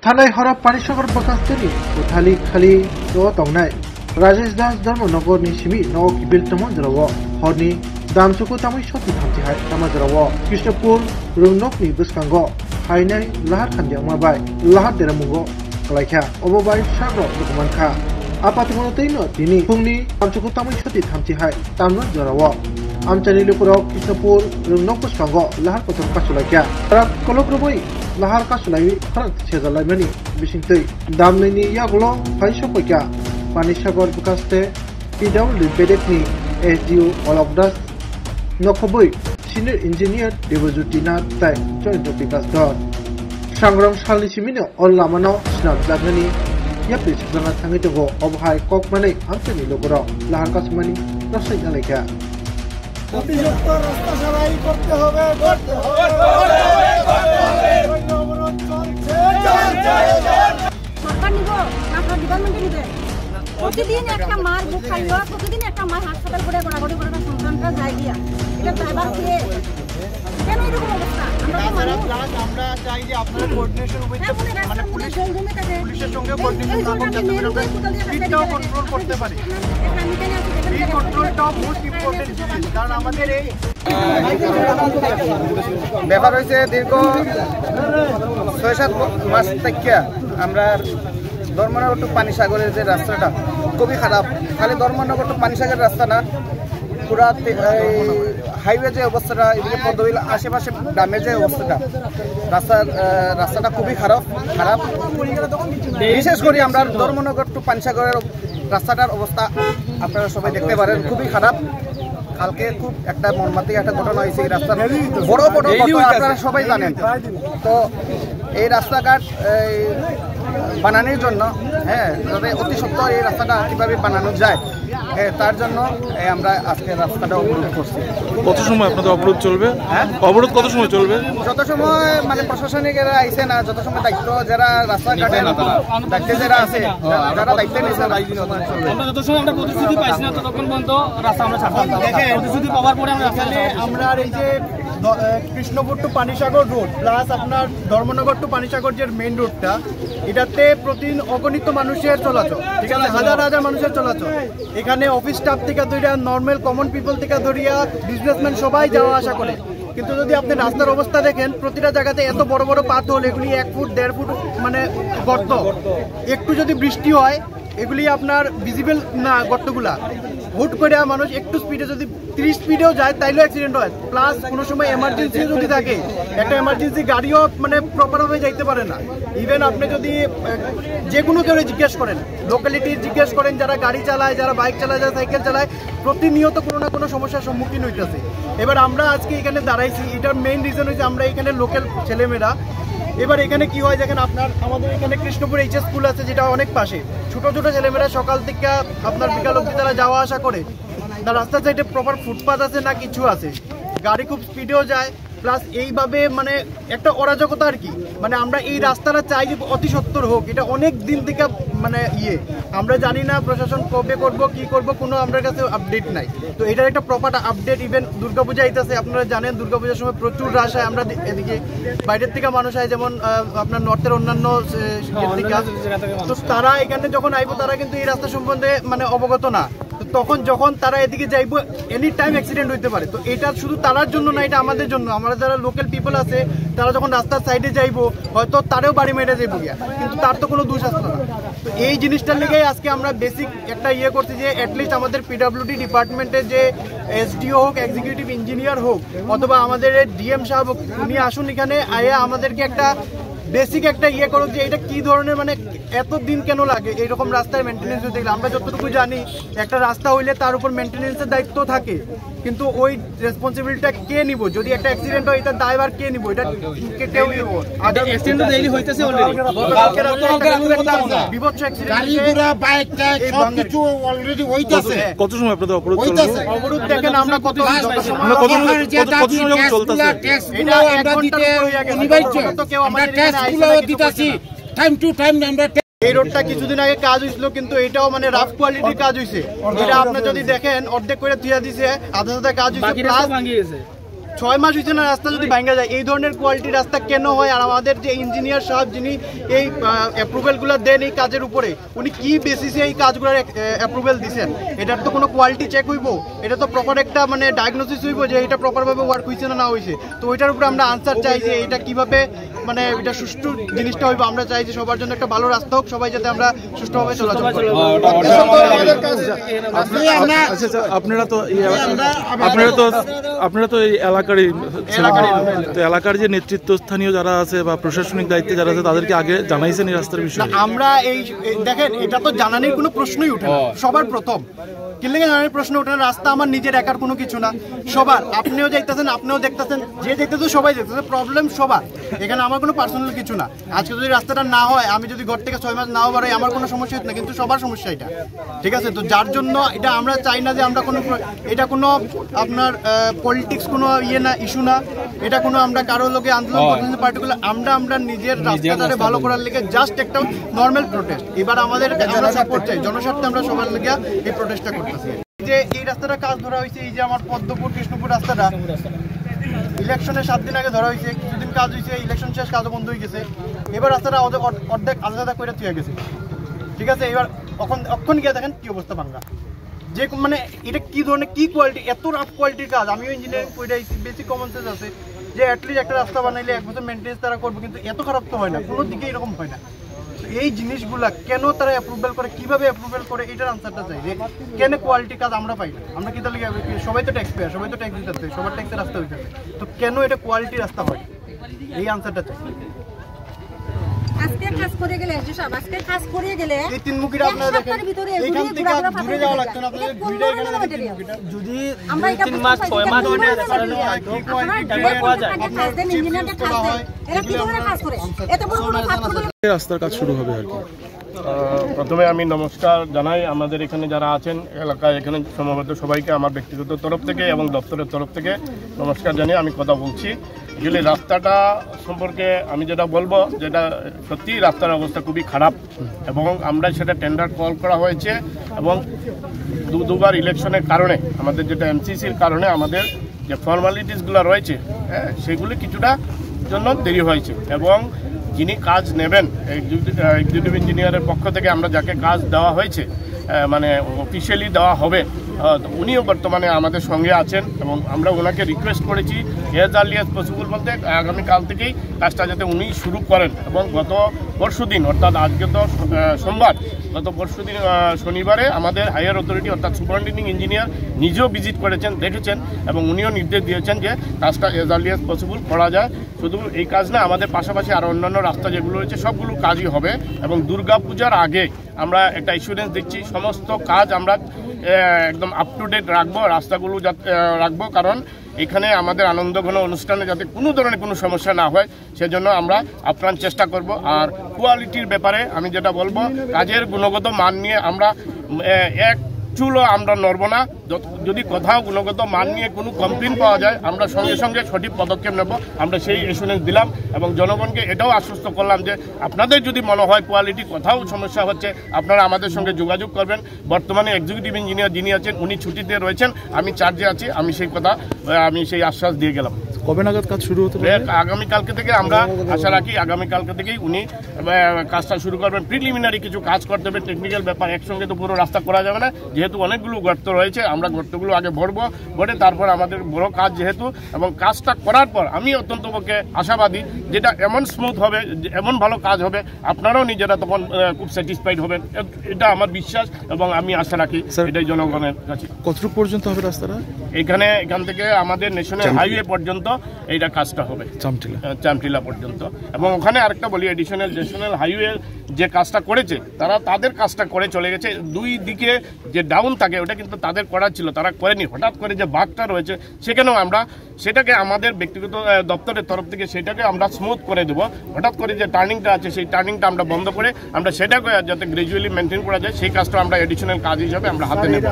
थानाय हरब पानीसागर बकास्तनि उथाली खाली तंगनाय राजेश दास धर्मनगर नि सिबि नौ किबिल तमजराव हरनि दामसुको तामै सति थामथिहाय तमजराव कृष्णपुर रुंनकनि बसकांगो हायनाय लाहार खान्दियाव माबाय लाहार देरामुगो कलायखा अबबाय साग्र दुकुमानखा आपातमनतैनो दिनि फुंनि दामसुको तामै सति थामथिहाय तमजराव आमचानि लुपुराव कृष्णपुर रुंनक बसकांगो लाहार पथर कासुलायखा कलक्रबै लाहार कासुलाई खरंत सेजालायमानि बिसिंतै दामनैनि यागलो फायसपैका Panisagar बकास्ते पिडब्लिउ बेडेकनि SDO अलकदास नखबै senior engineer Debjyoti नाथ ताय जयन्त विकास दर सांग्राम सालनि सिमिनो अल लामानाव स्नाबजागनि याप्रि सेजाना थाङै दंगो अबहाय ककमानै आमचानि लुपुराव लाहार कासुमानि रसै नालायखा অতিরিক্ত রাস্তা সারাই করতে হবে অবরোধ চলছে সরকার নিব আপনার ডিপার্টমেন্টে নিবে প্রতিদিন একটা মার বুক খাইও প্রতিদিন একটা মার হাসপাতাল করে গড়াগড়ি করে সন্তানরা যায় গিয়া এটা ড্রাইভার কে কেন এরকম অবস্থা আমরা চাই যে আপনারা কোঅর্ডিনেশন উইথ মানে পুলিশের সঙ্গে কোঅর্ডিনেশন থাকুন যাতে আমরা স্পিডটাও কন্ট্রোল করতে পারি এই কন্ট্রোলটা মোস্ট ইম্পর্টেন্ট জিনিস কারণ আমাদের এই ব্যাপার হয়েছে দীর্ঘ ৬-৭ মাস থেকে আমরা ধর্মনগর টু পানিসাগরের যে রাস্তাটা খুবই খারাপ। খালি ধর্মনগর টু পানিসাগরের রাস্তা না, পুরা হাইওয়ে যে অবস্থাটা, এদিকে পদ্মবিল আশেপাশে গ্রামের যে অবস্থাটা, রাস্তাটা খুবই খারাপ। বিশেষ করে আমরা ধর্মনগর টু পানিসাগরের রাস্তাটার অবস্থা আপনারা সবাই দেখতে পারেন, খুবই খারাপ। কালকে খুব একটা মর্মান্তিক একটা ঘটনা হয়েছে। এই রাস্তার বড় বড় আপনারা সবাই জানেন। তো এই রাস্তাঘাট বানানোর জন্য তবে অতি সত্ত্বর এই রাস্তাটা কীভাবে বানানো যায় তার জন্য আমরা আজকে রাস্তাটা অবরোধ করছি। কত সময় আপনাদের অবরোধ চলবে? অবরোধ কত সময় চলবে? যত সময় মানে প্রশাসনিকেরা আইসে না, যত সময় দায়িত্ব যারা রাস্তাঘাটে দায়িত্বে যারা আছে, যারা দায়িত্বে নিয়েছে না, যত সময় আমরা প্রতিশ্রুতি পাইছি না ততক্ষণ পর্যন্ত রাস্তা আমরা ছাড়তাম। প্রতিশ্রুতি পাওয়ার পরে আমরা এই যে Krishnapur to Panisagar road plus আপনার ধর্মনগর টু পানিসাগর যে মেইন রোডটা, এটাতে প্রতিদিন অগণিত মানুষের চলাচল, ঠিক আছে, হাজার হাজার মানুষের চলাচল। এখানে অফিস স্টাফ থেকে ধরিয়া নর্মাল কমন পিপল থেকে ধরিয়া বিজনেসম্যান সবাই যাওয়া আসা করে। কিন্তু যদি আপনি রাস্তার অবস্থা দেখেন, প্রতিটা জায়গাতে এত বড় বড় পাথর, এগুলি 1 ফুট 1.5 ফুট মানে গর্ত। একটু যদি বৃষ্টি হয় এগুলি আপনার ভিজিবল না গর্তগুলা। হুট করে মানুষ একটু স্পিডে যদি 30 স্পিডেও যায় তাইলেও অ্যাক্সিডেন্ট হয়। প্লাস কোনো সময় এমার্জেন্সি যদি থাকে, একটা এমার্জেন্সি গাড়িও মানে প্রপারভাবে যাইতে পারে না। ইভেন আপনি যদি যে কোনো কেউ জিজ্ঞেস করেন, লোকালিটি জিজ্ঞেস করেন, যারা গাড়ি চালায়, যারা বাইক চালায়, যারা সাইকেল চালায়, প্রতিনিয়ত কোনো না কোনো সমস্যার সম্মুখীন হইতেছে। এবার আমরা আজকে এখানে দাঁড়াইছি, এটার মেইন রিজন হচ্ছে আমরা এখানে লোকাল ছেলেমেয়েরা। এবার এখানে কি হয় দেখেন, আমাদের এখানে কৃষ্ণপুর এইচএস স্কুল আছে, যেটা অনেক পাশে। ছোট ছোট ছেলেমেয়েরা সকাল থেকে আপনার বিকাল অবধি তারা যাওয়া আসা করে। না রাস্তার সাইডে প্রপার ফুটপাথ আছে না কিছু আছে, গাড়ি খুব স্পিডেও যায়। প্লাস এইভাবে মানে একটা অরাজকতা আর কি। মানে আমরা এই রাস্তাটা চাই যে অতি সত্বর হোক। এটা অনেক দিন থেকে মানে আমরা জানি না প্রশাসন কবে করব কি করব, কোনো আমাদের কাছে আপডেট নাই। তো এটার একটা প্রপার আপডেট। ইভেন দুর্গাপূজা আইতেছে, আপনারা জানেন দুর্গাপূজার সময় প্রচুর রাশ হয়। আমরা এদিকে বাইরের থেকে মানুষ হয়, যেমন আপনার নর্থের অন্যান্য তো তারা এখানে যখন আইবো তারা কিন্তু এই রাস্তা সম্বন্ধে মানে অবগত না। তখন যখন তারা এদিকে যাইবো এনি টাইম অ্যাক্সিডেন্ট হইতে পারে। তো এটা শুধু তারার জন্য না, এটা আমাদের জন্য। আমরা যারা লোকাল পিপল আছে তারা যখন রাস্তার সাইডে যাইবো, হয়তো তারাও বাড়ি মেরে যাইবো গিয়া, কিন্তু তার তো কোনো দোষ আসতো না। তো এই জিনিসটার লেগেই আজকে আমরা বেসিক একটা করছি যে অ্যাটলিস্ট আমাদের পিডব্লিউডি ডিপার্টমেন্টের যে এসডিও হোক, এক্সিকিউটিভ ইঞ্জিনিয়ার হোক, অথবা আমাদের ডিএম সাহেব হোক, উনি আসুন এখানে আয়া আমাদেরকে একটা বেসিক একটা করুক যে এটা কি ধরনের মানে এতদিন কেন লাগে এইরকম রাস্তায় মেনটেনেন্স হতে গেলে। আমরা যতটুকু জানি একটা রাস্তা হইলে তার উপর মেনটেনেন্সের দায়িত্ব থাকে, কিন্তু ওই রেসপন্সিবিলিটিটা কে নিব? যদি একটা অ্যাক্সিডেন্ট হয় এটার দায়ভার কে নিব? এটা কেউ নিব। অ্যাক্সিডেন্ট তো ডেইলি হইতেছে অলরেডি। বিভৎস অ্যাক্সিডেন্ট, কত সময় আপনাদের অবরোধ চলবে? অবরোধ দেখেন আমরা কত সময় চলতেছে? এটা 1 ঘন্টা তো কেউ আমাদের টাইম টু টাইম আমরা এই রোডটা কিছুদিন আগে কাজ হয়েছিল, কিন্তু এটাও মানে রাফ কোয়ালিটির কাজ হয়েছে। এটা আপনি যদি দেখেন অর্ধেক করে থিয়া দিছে, আধা আধা কাজ হয়েছে। 6 মাস হয়েছে না রাস্তা যদি ভাঙা যায়, এই ধরনের কোয়ালিটির রাস্তা কেন হয়? আর আমাদের যে ইঞ্জিনিয়ার সাহেব যিনি এই অ্যাপ্রুভেলগুলো দেন এই কাজের উপরে, উনি কি বেসিসে এই কাজগুলোর অ্যাপ্রুভেল দিচ্ছেন? এটার তো কোনো কোয়ালিটি চেক হইব, এটা তো প্রপার একটা মানে ডায়াগনোসিস হইব যে এটা প্রপারভাবে ওয়ার্ক হয়েছে না হয়েছে। তো ওইটার উপরে আমরা আনসার চাই যে এটা কিভাবে মানে এটা সুষ্ঠু জিনিসটা হইব। আমরা চাই যে সবার জন্য একটা ভালো রাস্তা হোক, সবাই যাতে আমরা সুষ্ঠুভাবে চলাচল করি। আপনারা তো এই এলাকার যে নেতৃত্ব স্থানীয় যারা আছে বা প্রশাসনিক দায়িত্বে যারা আছে তাদেরকে আগে জানাইছেন এই রাস্তার বিষয়ে? আমরা এই দেখেন, এটা তো জানানোর কোনো প্রশ্নই উঠে না। সবার প্রথম কিল্লিংয়ে জানানোর প্রশ্ন ওঠে না। রাস্তা আমার নিজের একার কোনো কিছু না, সবার। আপনিও দেখতেছেন, আপনিও দেখতেছেন, যে দেখতেছে সবাই দেখতেছে। প্রবলেম সবার, এখানে আমার কোনো পার্সোনাল কিছু না। আজকে যদি রাস্তাটা না হয়, আমি যদি ঘর থেকে 6 মাস নাও বাড়াই, আমার কোনো সমস্যা হচ্ছে না, কিন্তু সবার সমস্যা এটা, ঠিক আছে? তো যার জন্য এটা আমরা চাই না যে আমরা কোনো এটা কোনো আপনার পলিটিক্স কোনো না, ইস্যু না। এটা কোনো আমরা কারো লোকে আন্দোলন করতেছি পার্টিকুলার। আমরা নিজের রাস্তাটারে ভালো করার লেগে জাস্ট একটা নর্মাল প্রোটেস্ট। এবার আমাদের আমরা সাপোর্ট চাই, জনস্বার্থে আমরা সবার লেগে এই প্রোটেস্টটা করতেছি। যে এই রাস্তাটা কাজ ধরা হয়েছে, এই যে আমার পদ্মপুর কৃষ্ণপুর রাস্তাটা ইলেকশনের 7 দিন আগে ধরা হয়েছে, কিছুদিন কাজ হয়েছে, ইলেকশন শেষ, কাজও বন্ধ হয়ে গেছে। এবার রাস্তাটা অর্ধেক আলাদা করে তুই গেছে, ঠিক আছে? এবার অক্ষণ গিয়ে দেখেন কি অবস্থা ভাঙা। যে মানে এটা কি ধরনের কি কোয়ালিটি, এত রাফ কোয়ালিটির কাজ। আমিও ইঞ্জিনিয়ারিং পড়ে বেসিক কমন সেন্স আছে যে অ্যাটলিস্ট একটা রাস্তা বানাইলে 1 বছর মেনটেন্স তারা করবে, কিন্তু এত খারাপ তো হয় না, কোনো দিকে এরকম হয় না। এই জিনিসগুলা কেন তারা অ্যাপ্রুভাল করে, কিভাবে অ্যাপ্রুভাল করে, এটার আনসারটা চাই যে কেন কোয়ালিটি কাজ আমরা পাই না। আমরা কি তাহলে সবাই তো ট্যাক্স পেয়ার, সবাই তো ট্যাক্স দিতে, সবার ট্যাক্সের রাস্তা হইতে, তো কেন এটা কোয়ালিটি রাস্তা হয়, এই আনসারটা চাই। আজকে কাজ করে গেলে আজকে কাজ করে গেলে এই তিনমুখীটা আপনারা দেখেন, এইখান থেকে ঘুরে যাওয়া লাগতো না আপনাদের, ঘুরে এখানে দেখেন যদি 2-3 মাস 6 মাস ধরে রাস্তার কাজ শুরু হবে আর কি। প্রথমে আমি নমস্কার জানাই আমাদের এখানে যারা আছেন এলাকায়, এখানে সমবেত সবাইকে আমার ব্যক্তিগত তরফ থেকে এবং দপ্তরের তরফ থেকে নমস্কার জানিয়ে আমি কথা বলছি। আসলে রাস্তাটা সম্পর্কে আমি যেটা বলবো, যেটা সত্যি রাস্তার অবস্থা খুবই খারাপ, এবং আমরা সেটা টেন্ডার কল করা হয়েছে, এবং দুবার ইলেকশনের কারণে আমাদের যেটা এমসিসির কারণে আমাদের যে ফর্মালিটিসগুলো রয়েছে সেগুলি কিছুটা জন্য দেরি হয়েছে। এবং যিনি কাজ নেবেন এক্সিকিউটিভ ইঞ্জিনিয়ারের পক্ষ থেকে আমরা যাকে কাজ দেওয়া হয়েছে, মানে অফিসিয়ালি দেওয়া হবে, উনিও বর্তমানে আমাদের সঙ্গে আছেন, এবং আমরা ওনাকে রিকোয়েস্ট করেছি এজ আর্লি এজ পসিবল বলতে আগামীকাল থেকেই কাজটা যাতে উনি শুরু করেন। এবং গত পরশুদিন, অর্থাৎ আজকে তো সোমবার, গত পরশুদিন শনিবারে আমাদের হায়ার অথরিটি অর্থাৎ সুপারিনটেন্ডিং ইঞ্জিনিয়ার নিজেও ভিজিট করেছেন, দেখেছেন, এবং উনিও নির্দেশ দিয়েছেন যে কাজটা এজ আর্লি এজ পসিবল করা যায়। শুধু এই কাজ না, আমাদের পাশাপাশি আরও অন্যান্য রাস্তা যেগুলো রয়েছে সবগুলো কাজই হবে, এবং দুর্গাপূজার আগে আমরা একটা ইস্যুরেন্স দিচ্ছি সমস্ত কাজ আমরা একদম আপ টু ডেট রাখবো, রাস্তাগুলো রাখবো, কারণ এখানে আমাদের আনন্দঘন অনুষ্ঠানে যাতে কোনো ধরনের কোনো সমস্যা না হয় সেজন্য আমরা আপ্রাণ চেষ্টা করব। আর কোয়ালিটির ব্যাপারে আমি যেটা বলবো, কাজের গুণগত মান নিয়ে আমরা এক চুলও আমরা নড়ব না। যদি কোথাও গুণগত মান নিয়ে কোনো কমপ্লেন পাওয়া যায় আমরা সঙ্গে সঙ্গে সঠিক পদক্ষেপ নেব, আমরা সেই এসুরেন্স দিলাম, এবং জনগণকে এটাও আশ্বস্ত করলাম যে আপনাদের যদি মনে হয় কোয়ালিটি কোথাও সমস্যা হচ্ছে আপনারা আমাদের সঙ্গে যোগাযোগ করবেন। বর্তমানে এক্সিকিউটিভ ইঞ্জিনিয়ার যিনি আছেন উনি ছুটিতে রয়েছেন, আমি চার্জে আছি, আমি সেই আশ্বাস দিয়ে গেলাম। কবে নাগাদ কাজ শুরু হতে পারে? আগামীকালকে থেকে আমরা আশা রাখি, আগামীকালকে থেকেই উনি কাজটা শুরু করবেন। প্রিলিমিনারি কিছু কাজ করতে হবে, টেকনিক্যাল ব্যাপার, একসঙ্গে তো পুরো রাস্তা করা যাবে না, যেহেতু অনেকগুলো গর্ত রয়েছে, আমরা গর্তগুলো আগে ভরে তারপর আমাদের বড় কাজ যেহেতু, এবং কাজটা করার পর আমি অত্যন্ত পক্ষে আশাবাদী যেটা এমন স্মুথ হবে, এমন ভালো কাজ হবে, আপনারাও নিজেরা তখন খুব স্যাটিসফাইড হবেন, এটা আমার বিশ্বাস এবং আমি আশা রাখি এটাই জনগণের কাছে। কতটুকু পর্যন্ত হবে রাস্তাটা? এখান থেকে আমাদের ন্যাশনাল হাইওয়ে পর্যন্ত এইটা কাজটা হবে, চামটিলা পর্যন্ত। এবং ওখানে আরেকটা বলি, এডিশনাল ন্যাশনাল হাইওয়ে যে কাজটা করেছে তারা তাদের কাজটা করে চলে গেছে। দুই দিকে যে ডাউন থাকে ওটা কিন্তু তাদের করা ছিল, তারা করেনি। হঠাৎ করে যে বাঁকটা রয়েছে সেখানেও আমরা সেটাকে আমাদের ব্যক্তিগত দপ্তরের তরফ থেকে সেটাকে আমরা স্মুথ করে দেবো। হঠাৎ করে যে টার্নিংটা আছে সেই টার্নিংটা আমরা বন্ধ করে আমরা সেটাকে যাতে গ্র্যাজুয়ালি মেনটেন করা যায় সেই কাজটা আমরা এডিশনাল কাজ হিসাবে আমরা হাতে নেব।